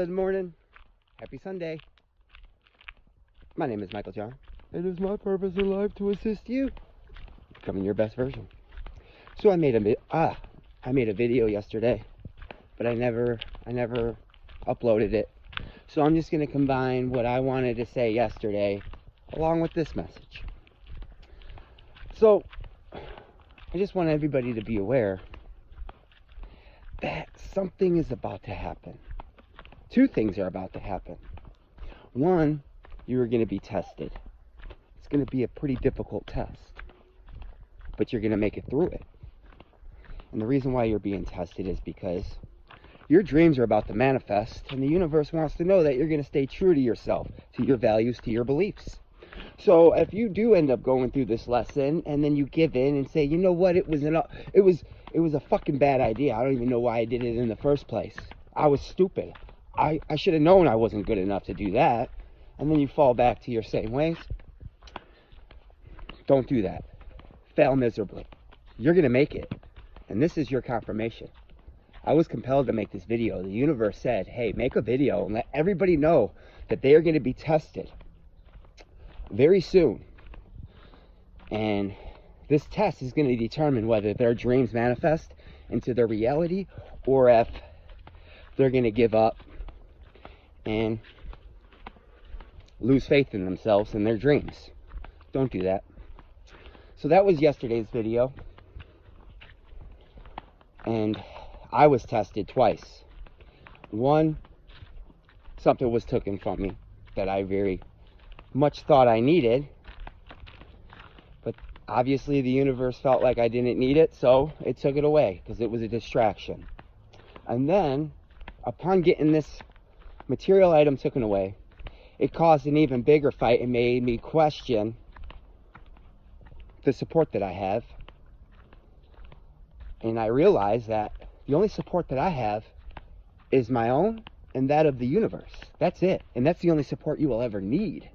Good morning. Happy Sunday. My name is Michael John. It is my purpose in life to assist you becoming your best version. So I made a video yesterday, but I never uploaded it. So I'm just going to combine what I wanted to say yesterday along with this message. So I just want everybody to be aware that something is about to happen. Two things are about to happen. One, you are going to be tested. It's going to be a pretty difficult test, but you're going to make it through it. And the reason why you're being tested is because your dreams are about to manifest, and the universe wants to know that you're going to stay true to yourself, to your values, to your beliefs. So if you do end up going through this lesson and then you give in and say, you know what, it was a fucking bad idea. I don't even know why I did it in the first place. I was stupid. I should have known I wasn't good enough to do that. And then you fall back to your same ways. Don't do that. Fail miserably. You're going to make it. And this is your confirmation. I was compelled to make this video. The universe said, hey, make a video and let everybody know that they are going to be tested very soon. And this test is going to determine whether their dreams manifest into their reality or if they're going to give up and lose faith in themselves and their dreams. Don't do that. So that was yesterday's video. And I was tested twice. One, something was taken from me that I very much thought I needed. But obviously the universe felt like I didn't need it, so it took it away because it was a distraction. And then, upon getting this material item taken away, it caused an even bigger fight and made me question the support that I have. And I realized that the only support that I have is my own and that of the universe. That's it. And that's the only support you will ever need.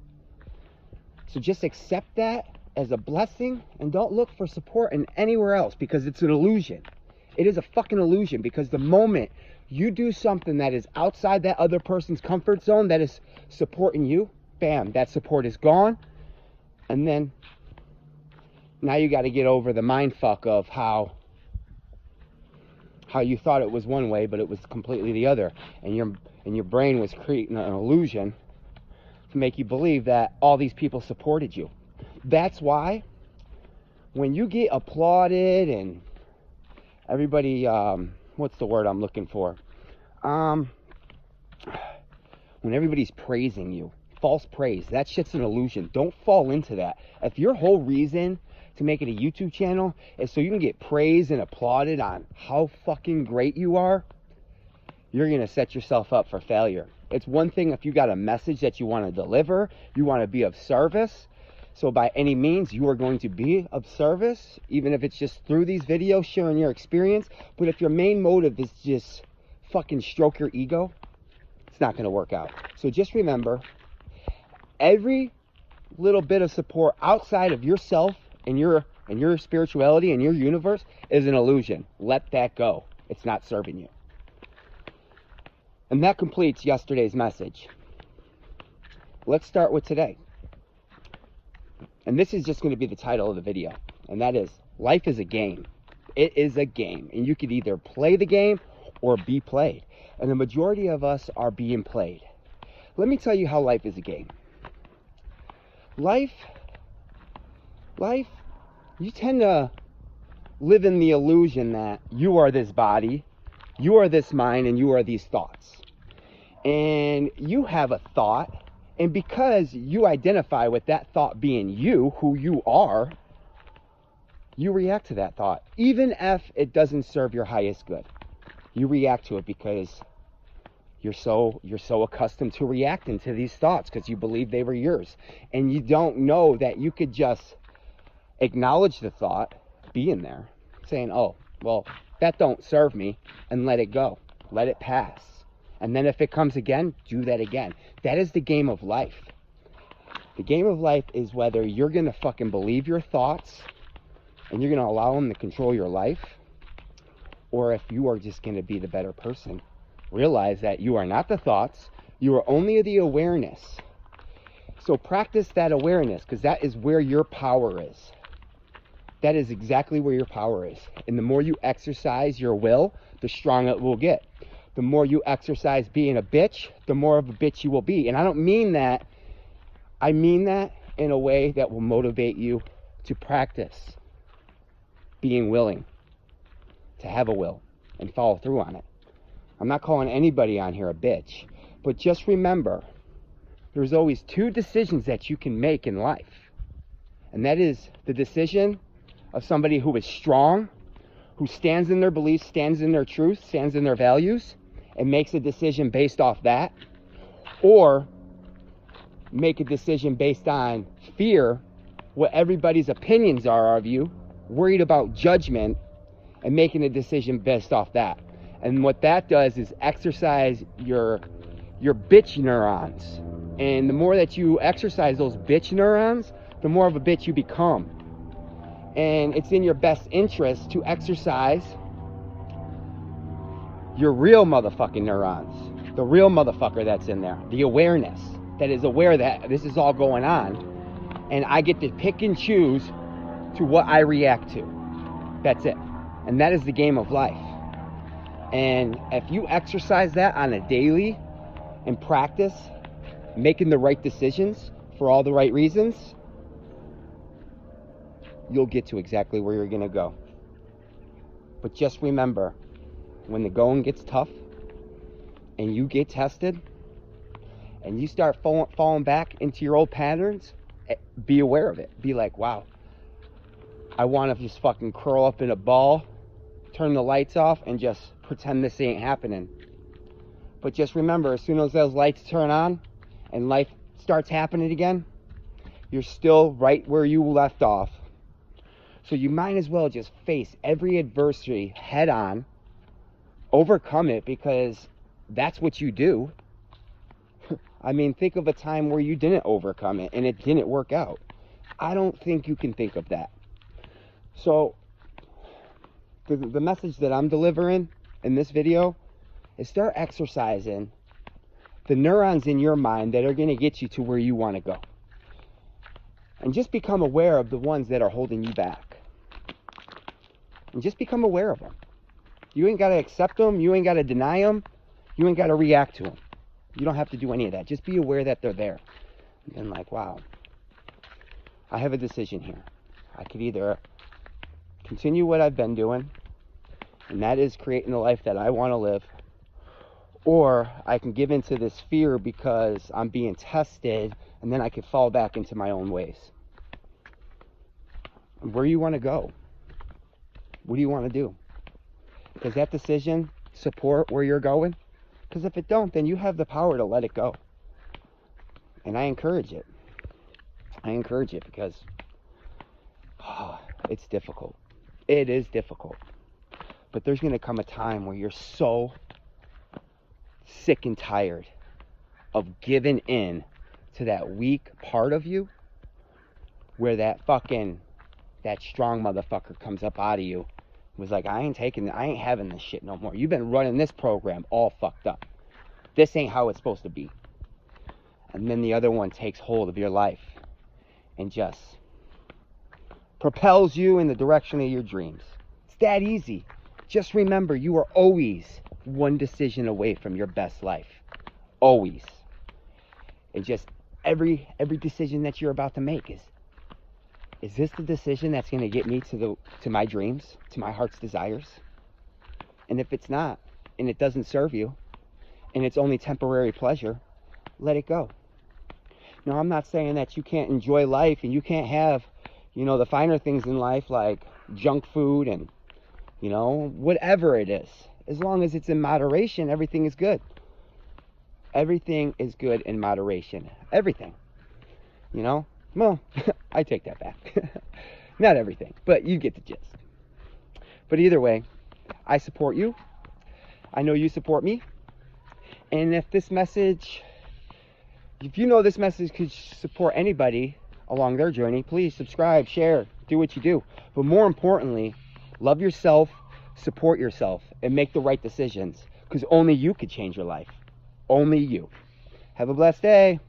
So just accept that as a blessing and don't look for support in anywhere else because it's an illusion. It is a fucking illusion because the moment you do something that is outside that other person's comfort zone that is supporting you, bam, that support is gone. And then now you got to get over the mind fuck of how you thought it was one way, but it was completely the other. And your brain was creating an illusion to make you believe that all these people supported you. That's why when you get applauded and everybody, what's the word I'm looking for? When everybody's praising you, false praise, that shit's an illusion. Don't fall into that. If your whole reason to make it a YouTube channel is so you can get praised and applauded on how fucking great you are, you're going to set yourself up for failure. It's one thing if you got a message that you want to deliver, you want to be of service. So by any means, you are going to be of service, even if it's just through these videos sharing your experience. But if your main motive is just fucking stroke your ego, it's not going to work out. So just remember, every little bit of support outside of yourself and your spirituality and your universe is an illusion. Let that go. It's not serving you. And that completes yesterday's message. Let's start with today. And this is just going to be the title of the video. And that is, life is a game. It is a game. And you could either play the game or be played. And the majority of us are being played. Let me tell you how life is a game. Life, you tend to live in the illusion that you are this body, you are this mind, and you are these thoughts. And you have a thought, and because you identify with that thought being you, who you are, you react to that thought, even if it doesn't serve your highest good. You react to it because you're so accustomed to reacting to these thoughts because you believe they were yours. And you don't know that you could just acknowledge the thought being there, saying, oh, well, that don't serve me, and let it go. Let it pass. And then if it comes again, do that again. That is the game of life. The game of life is whether you're going to fucking believe your thoughts and you're going to allow them to control your life, or if you are just going to be the better person Realize that you are not the thoughts, you are only the awareness. So practice that awareness, because that is where your power is. That is exactly where your power is. And the more you exercise your will, the stronger it will get. The more you exercise being a bitch, the more of a bitch you will be. And I don't mean that. I mean that in a way that will motivate you to practice being willing to have a will and follow through on it. I'm not calling anybody on here a bitch, but just remember, there's always two decisions that you can make in life. And that is the decision of somebody who is strong, who stands in their beliefs, stands in their truth, stands in their values, and makes a decision based off that, or make a decision based on fear, what everybody's opinions are of you, worried about judgment, and making a decision based off that. And what that does is exercise your bitch neurons. And the more that you exercise those bitch neurons, the more of a bitch you become. And it's in your best interest to exercise your real motherfucking neurons. The real motherfucker that's in there. The awareness that is aware that this is all going on. And I get to pick and choose to what I react to. That's it. And that is the game of life. And if you exercise that on a daily and practice making the right decisions for all the right reasons, you'll get to exactly where you're going to go. But just remember, when the going gets tough and you get tested and you start falling back into your old patterns, be aware of it. Be like, wow, I want to just fucking curl up in a ball, turn the lights off, and just pretend this ain't happening. But just remember, as soon as those lights turn on and life starts happening again, you're still right where you left off. So you might as well just face every adversity head on, overcome it, because that's what you do. I mean, think of a time where you didn't overcome it and it didn't work out. I don't think you can think of that. So the message that I'm delivering in this video is start exercising the neurons in your mind that are going to get you to where you want to go. And just become aware of the ones that are holding you back. And just become aware of them. You ain't got to accept them. You ain't got to deny them. You ain't got to react to them. You don't have to do any of that. Just be aware that they're there. And like, wow, I have a decision here. I could either continue what I've been doing, and that is creating the life that I want to live, or I can give into this fear because I'm being tested, and then I could fall back into my own ways. Where do you want to go? What do you want to do? Does that decision support where you're going? Because if it don't, then you have the power to let it go. And I encourage it. I encourage it because it's difficult. It is difficult. But there's going to come a time where you're so sick and tired of giving in to that weak part of you, where that strong motherfucker comes up out of you. Was like, I ain't having this shit no more. You've been running this program all fucked up. This ain't how it's supposed to be. And then the other one takes hold of your life and just propels you in the direction of your dreams. It's that easy. Just remember, you are always one decision away from your best life. Always. And just every decision that you're about to make is this the decision that's going to get me to my dreams, to my heart's desires? And if it's not, and it doesn't serve you, and it's only temporary pleasure, let it go. Now, I'm not saying that you can't enjoy life and you can't have, the finer things in life like junk food and, whatever it is. As long as it's in moderation, everything is good. Everything is good in moderation. Everything. Well, I take that back. Not everything, but you get the gist. But either way, I support you. I know you support me. And if this message could support anybody along their journey, please subscribe, share, do what you do. But more importantly, love yourself, support yourself, and make the right decisions. Because only you could change your life. Only you. Have a blessed day.